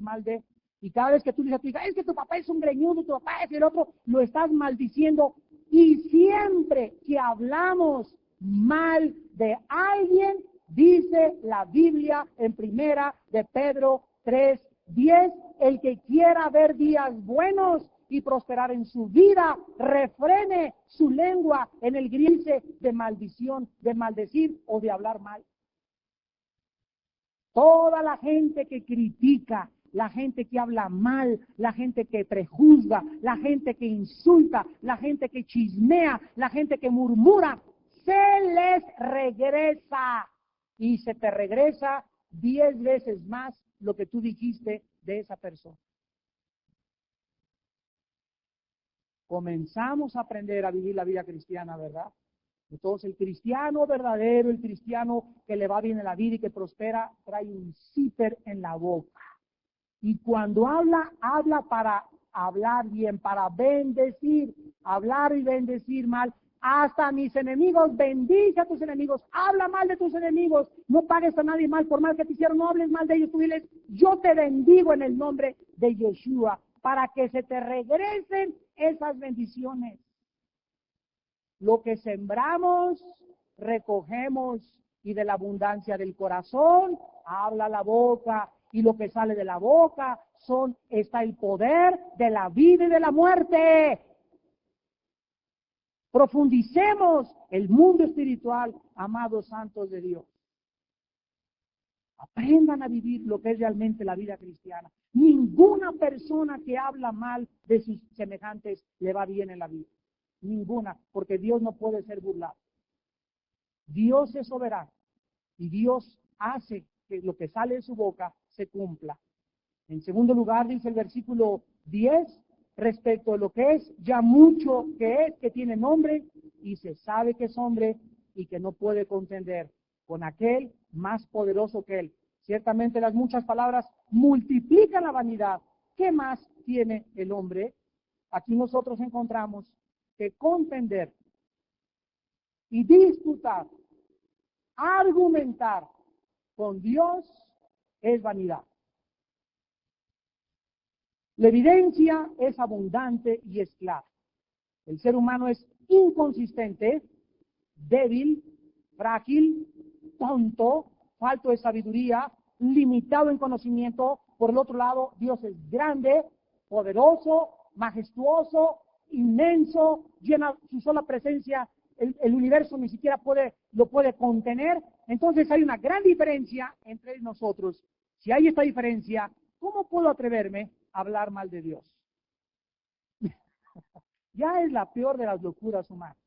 mal de. Y cada vez que tú dices a tu hija, es que tu papá es un greñudo, tu papá es el otro, lo estás maldiciendo. Y siempre que hablamos mal de alguien, dice la Biblia en 1 de Pedro 3:10, el que quiera ver días buenos y prosperar en su vida, refrene su lengua en el grise de maldición, de maldecir o de hablar mal. Toda la gente que critica, la gente que habla mal, la gente que prejuzga, la gente que insulta, la gente que chismea, la gente que murmura, se les regresa y se te regresa 10 veces más lo que tú dijiste de esa persona. Comenzamos a aprender a vivir la vida cristiana, ¿verdad? Entonces el cristiano verdadero, el cristiano que le va bien en la vida y que prospera, trae un zipper en la boca. Y cuando habla para hablar bien, para bendecir, hablar y bendecir mal. Hasta mis enemigos, bendice a tus enemigos, habla mal de tus enemigos, no pagues a nadie mal por mal que te hicieron, no hables mal de ellos, tú diles, yo te bendigo en el nombre de Yeshua, para que se te regresen esas bendiciones. Lo que sembramos, recogemos, y de la abundancia del corazón habla la boca, y lo que sale de la boca está el poder de la vida y de la muerte. Profundicemos el mundo espiritual, amados santos de Dios. Aprendan a vivir lo que es realmente la vida cristiana. Ninguna persona que habla mal de sus semejantes le va bien en la vida. Ninguna, porque Dios no puede ser burlado. Dios es soberano y Dios hace que lo que sale de su boca se cumpla. En segundo lugar, dice el versículo 10, respecto a lo que es ya mucho que es, que tiene nombre, y se sabe que es hombre y que no puede contender con aquel más poderoso que él. Ciertamente las muchas palabras multiplican la vanidad. ¿Qué más tiene el hombre? Aquí nosotros encontramos que contender y disputar, argumentar con Dios es vanidad. La evidencia es abundante y es clara. El ser humano es inconsistente, débil, frágil, tonto, falto de sabiduría, limitado en conocimiento. Por el otro lado, Dios es grande, poderoso, majestuoso, inmenso, llena su sola presencia. El universo ni siquiera lo puede contener. Entonces hay una gran diferencia entre nosotros. Si hay esta diferencia, ¿cómo puedo atreverme a hablar mal de Dios? Ya es la peor de las locuras humanas.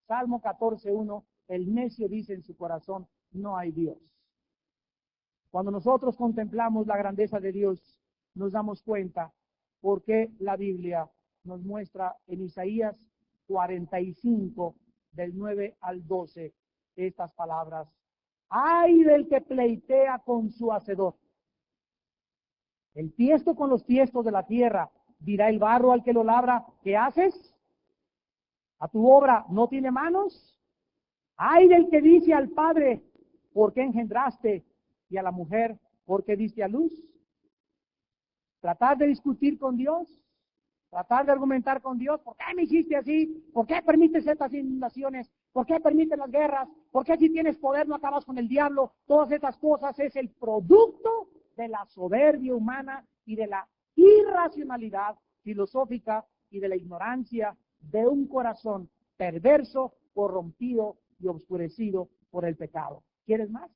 Salmo 14:1, el necio dice en su corazón, no hay Dios. Cuando nosotros contemplamos la grandeza de Dios, nos damos cuenta por qué la Biblia nos muestra en Isaías 45, del 9 al 12, estas palabras. ¡Ay del que pleitea con su hacedor! El tiesto con los tiestos de la tierra, dirá el barro al que lo labra, ¿qué haces? ¿A tu obra no tiene manos? ¡Ay del que dice al padre, ¿por qué engendraste? Y a la mujer, ¿por qué diste a luz? Tratar de discutir con Dios, tratar de argumentar con Dios, ¿por qué me hiciste así? ¿Por qué permites estas inundaciones? ¿Por qué permites las guerras? ¿Por qué si tienes poder no acabas con el diablo? Todas estas cosas es el producto de la soberbia humana y de la irracionalidad filosófica y de la ignorancia de un corazón perverso, corrompido y obscurecido por el pecado. ¿Quieres más?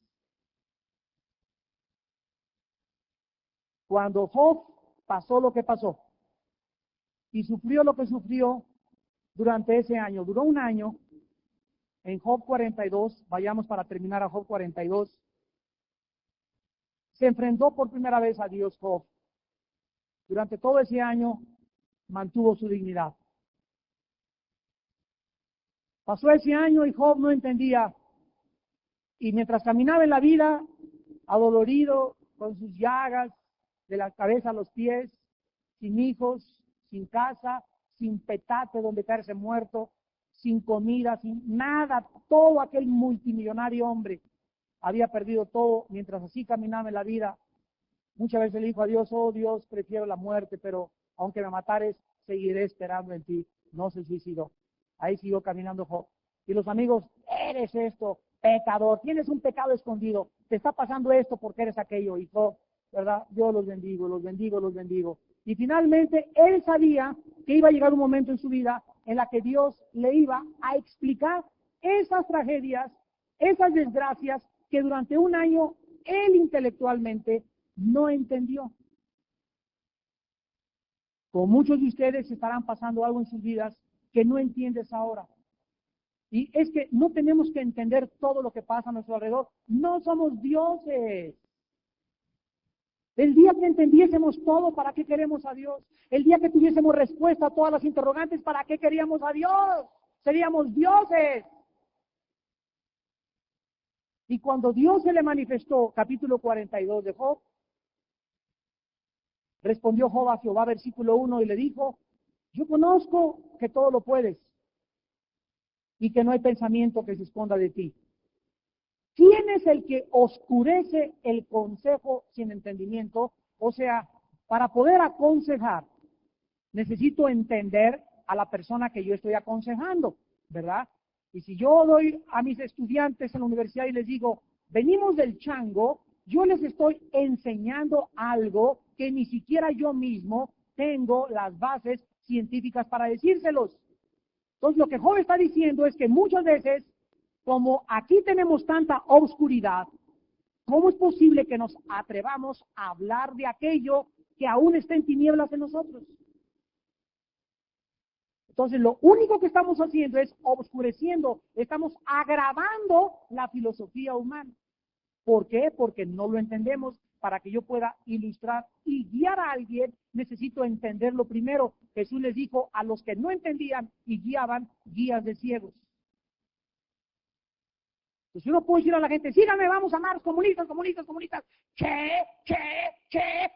Cuando Job pasó lo que pasó y sufrió lo que sufrió durante ese año, duró un año, en Job 42, vayamos para terminar a Job 42, se enfrentó por primera vez a Dios Job. Durante todo ese año mantuvo su dignidad. Pasó ese año y Job no entendía, y mientras caminaba en la vida, adolorido, con sus llagas, de la cabeza a los pies, sin hijos, sin casa, sin petate donde caerse muerto, sin comida, sin nada, todo aquel multimillonario hombre había perdido todo mientras así caminaba en la vida. Muchas veces le dijo a Dios, oh Dios, prefiero la muerte, pero aunque me matares, seguiré esperando en ti. No se suicidó. Ahí siguió caminando Job. Y los amigos, eres esto, pecador, tienes un pecado escondido, te está pasando esto porque eres aquello. Y Job, ¿verdad? Yo los bendigo, los bendigo, los bendigo. Y finalmente él sabía que iba a llegar un momento en su vida en la que Dios le iba a explicar esas tragedias, esas desgracias que durante un año él intelectualmente no entendió. Como muchos de ustedes estarán pasando algo en sus vidas que no entiendes ahora. Y es que no tenemos que entender todo lo que pasa a nuestro alrededor. No somos dioses. El día que entendiésemos todo, ¿para qué queremos a Dios? El día que tuviésemos respuesta a todas las interrogantes, ¿para qué queríamos a Dios? Seríamos dioses. Y cuando Dios se le manifestó, capítulo 42 de Job, respondió Job a Jehová, versículo 1, y le dijo, yo conozco que todo lo puedes y que no hay pensamiento que se esconda de ti. ¿Quién es el que oscurece el consejo sin entendimiento? O sea, para poder aconsejar, necesito entender a la persona que yo estoy aconsejando, ¿verdad? Y si yo doy a mis estudiantes en la universidad y les digo, venimos del chango, yo les estoy enseñando algo que ni siquiera yo mismo tengo las bases científicas para decírselos. Entonces, lo que Job está diciendo es que muchas veces, como aquí tenemos tanta oscuridad, ¿cómo es posible que nos atrevamos a hablar de aquello que aún está en tinieblas en nosotros? Entonces, lo único que estamos haciendo es oscureciendo, estamos agravando la filosofía humana. ¿Por qué? Porque no lo entendemos. Para que yo pueda ilustrar y guiar a alguien, necesito entenderlo primero. Jesús les dijo a los que no entendían y guiaban, guías de ciegos. Entonces uno puede decir a la gente, síganme, vamos a amar, comunistas, comunistas, comunistas.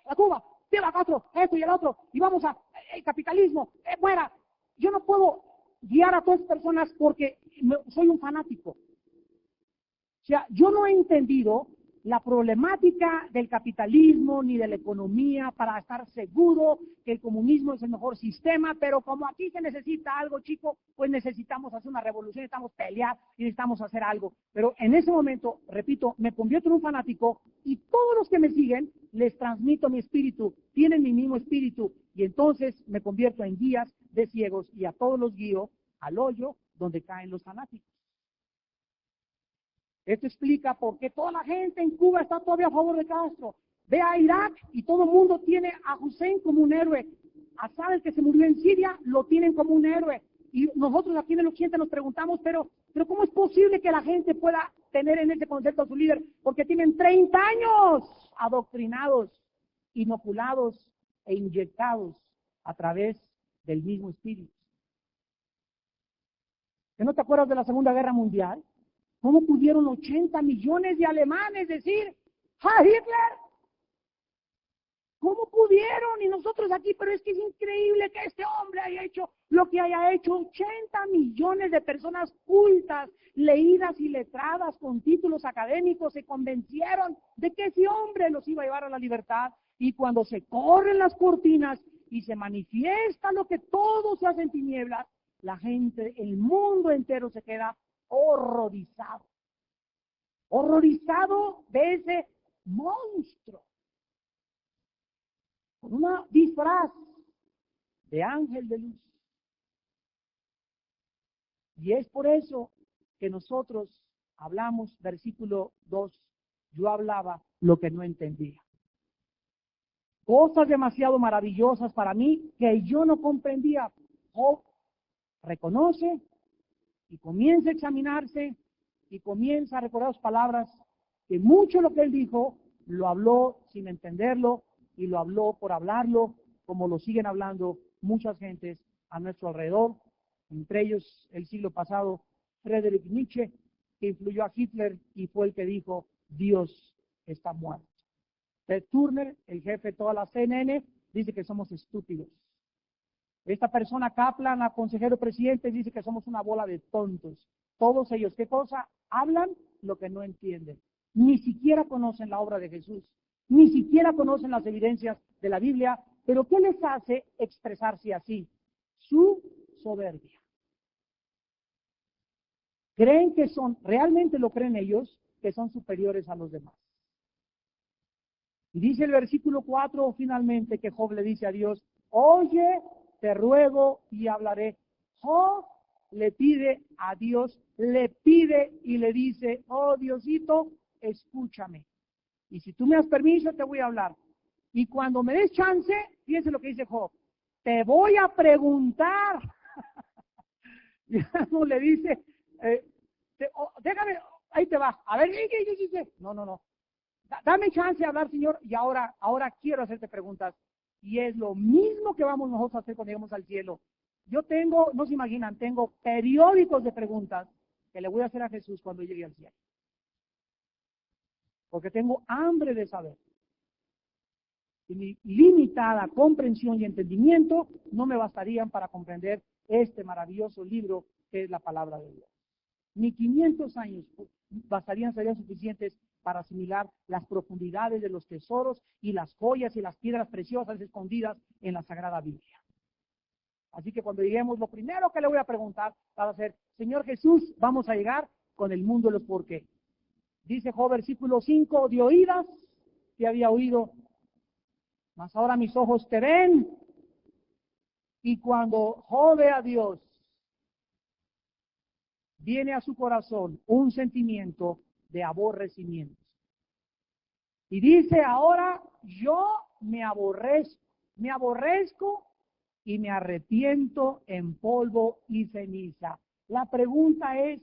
A Cuba, tira Castro, esto y el otro, y vamos a, el capitalismo, fuera. Yo no puedo guiar a todas personas porque soy un fanático. O sea, yo no he entendido la problemática del capitalismo ni de la economía para estar seguro que el comunismo es el mejor sistema, pero como aquí se necesita algo, chico, pues necesitamos hacer una revolución, necesitamos pelear y necesitamos hacer algo. Pero en ese momento, repito, me convierto en un fanático y todos los que me siguen les transmito mi espíritu, tienen mi mismo espíritu y entonces me convierto en guías de ciegos y a todos los guío al hoyo donde caen los fanáticos. Esto explica por qué toda la gente en Cuba está todavía a favor de Castro. Ve a Irak y todo el mundo tiene a Hussein como un héroe. A Saddam, el que se murió en Siria, lo tienen como un héroe. Y nosotros aquí en el occidente nos preguntamos, pero ¿cómo es posible que la gente pueda tener en ese concepto a su líder? Porque tienen 30 años adoctrinados, inoculados e inyectados a través del mismo espíritu. ¿Que no te acuerdas de la Segunda Guerra Mundial? ¿Cómo pudieron 80 millones de alemanes decir ¡Ah, Hitler! ¿Cómo pudieron? Y nosotros aquí, pero es que es increíble que este hombre haya hecho lo que haya hecho. 80 millones de personas cultas, leídas y letradas con títulos académicos se convencieron de que ese hombre los iba a llevar a la libertad. Y cuando se corren las cortinas y se manifiesta lo que todo se hace en tinieblas, la gente, el mundo entero se queda horrorizado de ese monstruo, con una disfraz de ángel de luz. Y es por eso que nosotros hablamos, versículo 2, yo hablaba lo que no entendía. Cosas demasiado maravillosas para mí que yo no comprendía. Job reconoce y comienza a examinarse y comienza a recordar sus palabras, que mucho lo que él dijo lo habló sin entenderlo y lo habló por hablarlo, como lo siguen hablando muchas gentes a nuestro alrededor, entre ellos el siglo pasado Friedrich Nietzsche, que influyó a Hitler y fue el que dijo Dios está muerto. Ted Turner, el jefe de toda la CNN, dice que somos estúpidos. Esta persona Kaplan, a consejero presidente, dice que somos una bola de tontos. Todos ellos, ¿qué cosa? Hablan lo que no entienden. Ni siquiera conocen la obra de Jesús, ni siquiera conocen las evidencias de la Biblia, pero ¿qué les hace expresarse así? Su soberbia. Creen que son, realmente lo creen ellos, que son superiores a los demás. Y dice el versículo 4 finalmente que Job le dice a Dios, oye, te ruego y hablaré. Job le pide a Dios, le pide y le dice, oh Diosito, escúchame. Y si tú me das permiso, te voy a hablar. Y cuando me des chance, fíjense lo que dice Job, te voy a preguntar. Ya no le dice, déjame, ahí te va. A ver, ¿qué dice? No. Dame chance de hablar, Señor, y ahora quiero hacerte preguntas. Y es lo mismo que vamos nosotros a hacer cuando lleguemos al cielo. Yo tengo, no se imaginan, tengo periódicos de preguntas que le voy a hacer a Jesús cuando llegue al cielo. Porque tengo hambre de saber. Y mi limitada comprensión y entendimiento no me bastarían para comprender este maravilloso libro que es la palabra de Dios. Ni 500 años serían suficientes para asimilar las profundidades de los tesoros y las joyas y las piedras preciosas escondidas en la Sagrada Biblia. Así que cuando lleguemos, lo primero que le voy a preguntar va a ser, Señor Jesús, vamos a llegar con el mundo de los por qué. Dice Job, versículo 5, de oídas te había oído, mas ahora mis ojos te ven. Y cuando Job ve a Dios, viene a su corazón un sentimiento de aborrecimiento. Y dice, ahora yo me aborrezco y me arrepiento en polvo y ceniza. La pregunta es,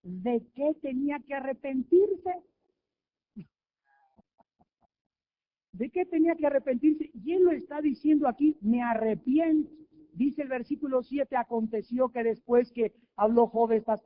¿de qué tenía que arrepentirse? ¿De qué tenía que arrepentirse? Y él lo está diciendo aquí, me arrepiento. Dice el versículo 7, aconteció que después que habló Jehová estas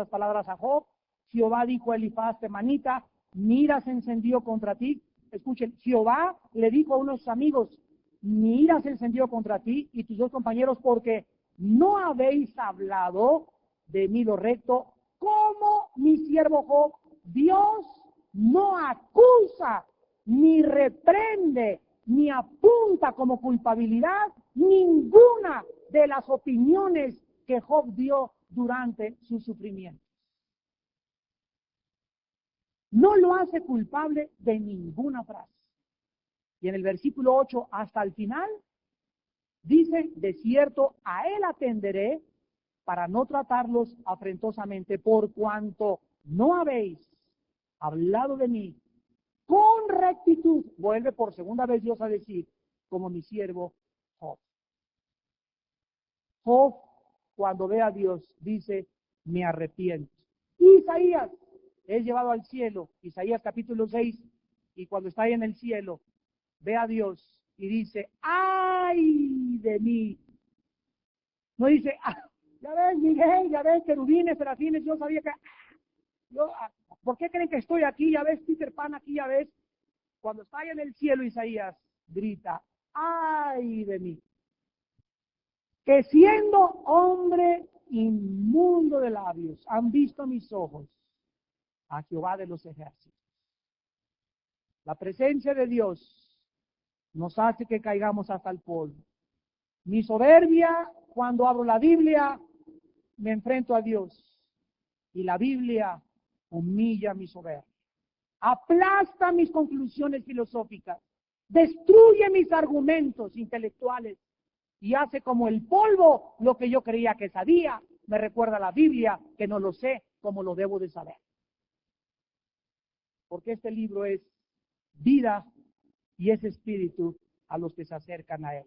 palabras a Job, Jehová dijo a Elifaz temanita, mi ira se encendió contra ti. Escuchen, Jehová le dijo a unos amigos, mi ira se encendió contra ti y tus dos compañeros porque no habéis hablado de mí lo recto, como mi siervo Job. Dios no acusa, ni reprende, ni apunta como culpabilidad ninguna de las opiniones que Job dio durante su sufrimiento. No lo hace culpable de ninguna frase. Y en el versículo 8 hasta el final, dice, de cierto, a él atenderé para no tratarlos afrentosamente, por cuanto no habéis hablado de mí con rectitud. Vuelve por segunda vez Dios a decir, como mi siervo Job. Job, cuando ve a Dios, dice, me arrepiento. Isaías es llevado al cielo, Isaías capítulo 6, y cuando está ahí en el cielo, ve a Dios y dice, ¡ay de mí! No dice, ya ves, Miguel, ya ves, querubines, serafines, yo sabía que... ¿Por qué creen que estoy aquí? Ya ves, Peter Pan aquí, ya ves. Cuando está ahí en el cielo, Isaías grita, ¡ay de mí! Que siendo hombre inmundo de labios, han visto mis ojos a Jehová de los ejércitos. La presencia de Dios nos hace que caigamos hasta el polvo. Mi soberbia, cuando abro la Biblia, me enfrento a Dios. Y la Biblia humilla mi soberbia. Aplasta mis conclusiones filosóficas. Destruye mis argumentos intelectuales. Y hace como el polvo lo que yo creía que sabía. Me recuerda la Biblia que no lo sé como lo debo de saber. Porque este libro es vida y es espíritu a los que se acercan a él.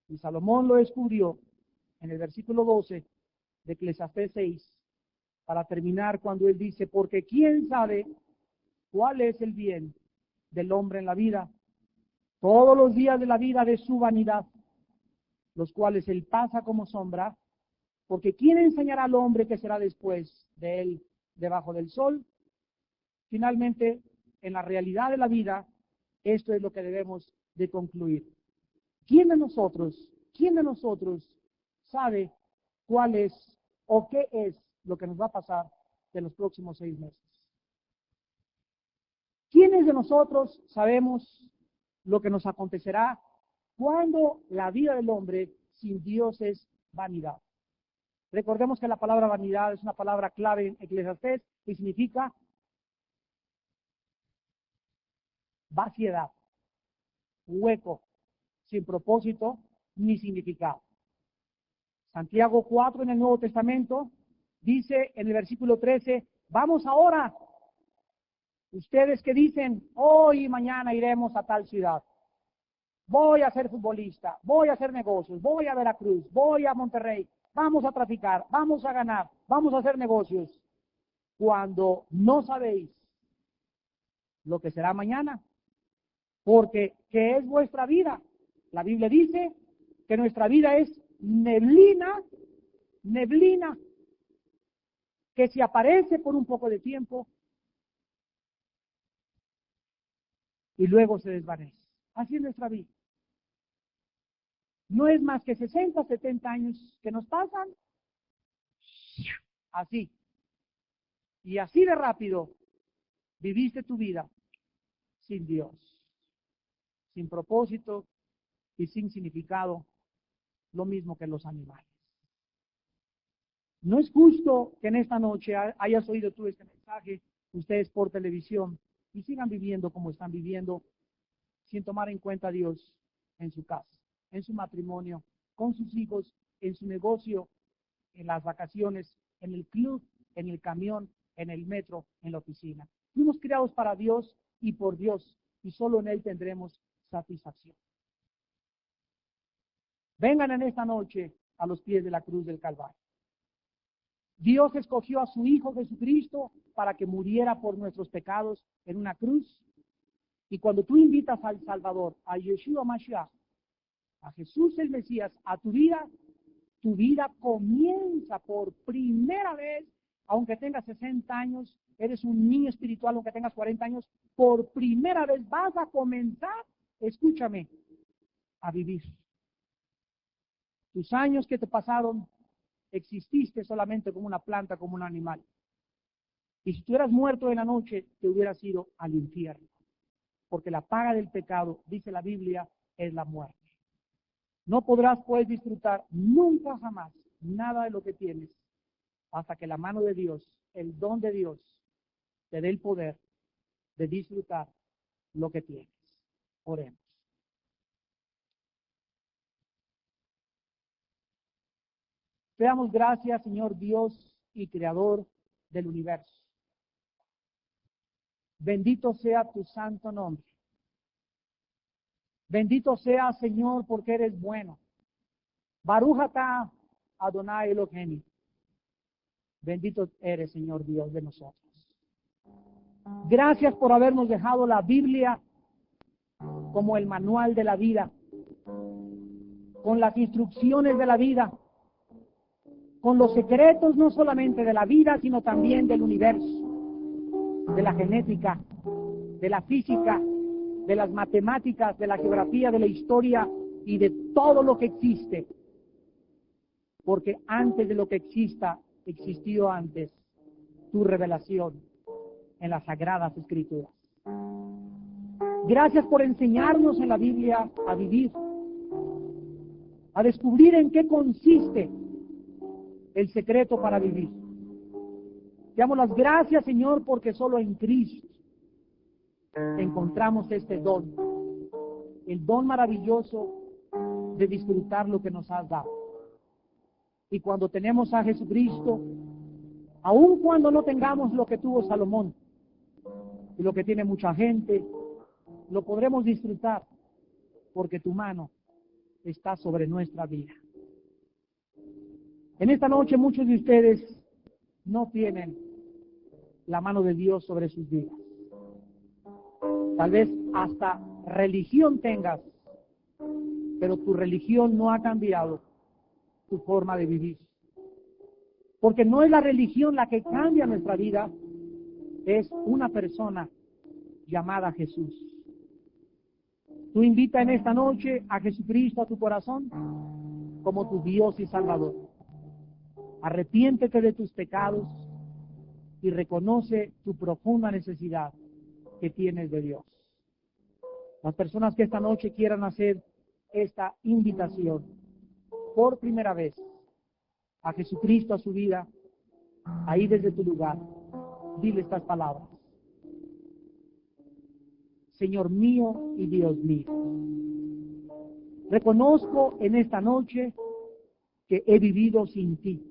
Y Salomón lo descubrió en el versículo 12 de Eclesiastés 6, para terminar cuando él dice, porque ¿quién sabe cuál es el bien del hombre en la vida? Todos los días de la vida de su vanidad, los cuales él pasa como sombra, porque ¿quién enseñará al hombre que será después de él debajo del sol? Finalmente, en la realidad de la vida, esto es lo que debemos de concluir. ¿Quién de nosotros sabe cuál es o qué es lo que nos va a pasar en los próximos 6 meses? ¿Quiénes de nosotros sabemos lo que nos acontecerá cuando la vida del hombre sin Dios es vanidad? Recordemos que la palabra vanidad es una palabra clave en Eclesiastés y significa vaciedad, hueco, sin propósito ni significado. Santiago 4 en el Nuevo Testamento dice en el versículo 13, vamos ahora, ustedes que dicen, hoy y mañana iremos a tal ciudad, voy a ser futbolista, voy a hacer negocios, voy a Veracruz, voy a Monterrey, vamos a traficar, vamos a ganar, vamos a hacer negocios, cuando no sabéis lo que será mañana, porque ¿qué es vuestra vida? La Biblia dice que nuestra vida es neblina, que se aparece por un poco de tiempo y luego se desvanece. Así es nuestra vida. No es más que 60, 70 años que nos pasan así. Y así de rápido viviste tu vida sin Dios, sin propósito y sin significado, lo mismo que los animales. No es justo que en esta noche hayas oído tú este mensaje, ustedes por televisión, y sigan viviendo como están viviendo, sin tomar en cuenta a Dios en su casa, en su matrimonio, con sus hijos, en su negocio, en las vacaciones, en el club, en el camión, en el metro, en la oficina. Fuimos creados para Dios y por Dios, y solo en Él tendremos satisfacción. Vengan en esta noche a los pies de la cruz del Calvario. Dios escogió a su Hijo Jesucristo para que muriera por nuestros pecados en una cruz. Y cuando tú invitas al Salvador, a Yeshua Mashiach, a Jesús el Mesías, a tu vida comienza por primera vez, aunque tengas 60 años, eres un niño espiritual, aunque tengas 40 años, por primera vez vas a comenzar, escúchame, a vivir. Tus años que te pasaron, exististe solamente como una planta, como un animal. Y si tú hubieras muerto en la noche, te hubieras ido al infierno. Porque la paga del pecado, dice la Biblia, es la muerte. No podrás, pues, disfrutar nunca jamás nada de lo que tienes hasta que la mano de Dios, el don de Dios, te dé el poder de disfrutar lo que tienes. Oremos. Te damos gracias, Señor Dios y Creador del universo. Bendito sea tu santo nombre. Bendito sea, Señor, porque eres bueno. Baruch atah Adonai Eloheinu. Bendito eres, Señor Dios de nosotros. Gracias por habernos dejado la Biblia como el manual de la vida, con las instrucciones de la vida, con los secretos no solamente de la vida, sino también del universo, de la genética, de la física, de las matemáticas, de la geografía, de la historia y de todo lo que existe. Porque antes de lo que exista, existió antes tu revelación en las Sagradas Escrituras. Gracias por enseñarnos en la Biblia a vivir, a descubrir en qué consiste el secreto para vivir. Te damos las gracias, Señor, porque solo en Cristo encontramos este don, el don maravilloso de disfrutar lo que nos has dado. Y cuando tenemos a Jesucristo, aun cuando no tengamos lo que tuvo Salomón y lo que tiene mucha gente, lo podremos disfrutar porque tu mano está sobre nuestra vida. En esta noche muchos de ustedes no tienen la mano de Dios sobre sus vidas. Tal vez hasta religión tengas, pero tu religión no ha cambiado tu forma de vivir. Porque no es la religión la que cambia nuestra vida, es una persona llamada Jesús. Tú invita en esta noche a Jesucristo a tu corazón como tu Dios y Salvador. Arrepiéntete de tus pecados y reconoce tu profunda necesidad que tienes de Dios. Las personas que esta noche quieran hacer esta invitación por primera vez a Jesucristo a su vida, ahí desde tu lugar, dile estas palabras: Señor mío y Dios mío, reconozco en esta noche que he vivido sin ti,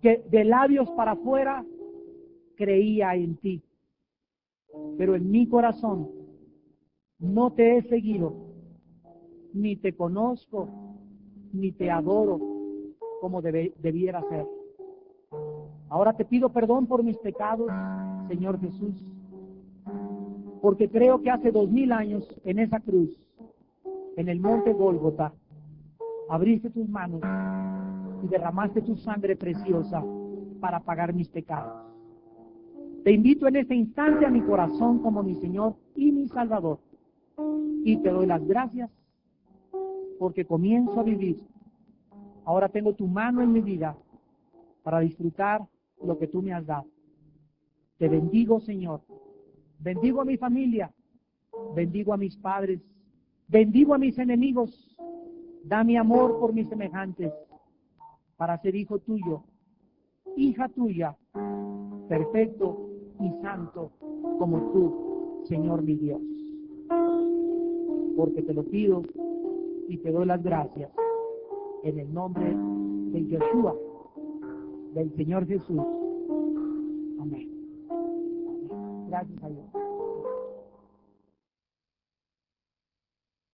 que de labios para afuera creía en ti, pero en mi corazón no te he seguido, ni te conozco, ni te adoro como debiera ser. Ahora te pido perdón por mis pecados, Señor Jesús, porque creo que hace 2000 años en esa cruz, en el monte Gólgota, abriste tus manos y derramaste tu sangre preciosa para pagar mis pecados. Te invito en este instante a mi corazón como mi Señor y mi Salvador, y te doy las gracias porque comienzo a vivir. Ahora tengo tu mano en mi vida para disfrutar lo que tú me has dado. Te bendigo, Señor. Bendigo a mi familia, bendigo a mis padres, bendigo a mis enemigos. Da mi amor por mis semejantes para ser hijo tuyo, hija tuya, perfecto y santo como tú, Señor mi Dios. Porque te lo pido y te doy las gracias en el nombre de Yeshua, del Señor Jesús. Amén. Gracias a Dios.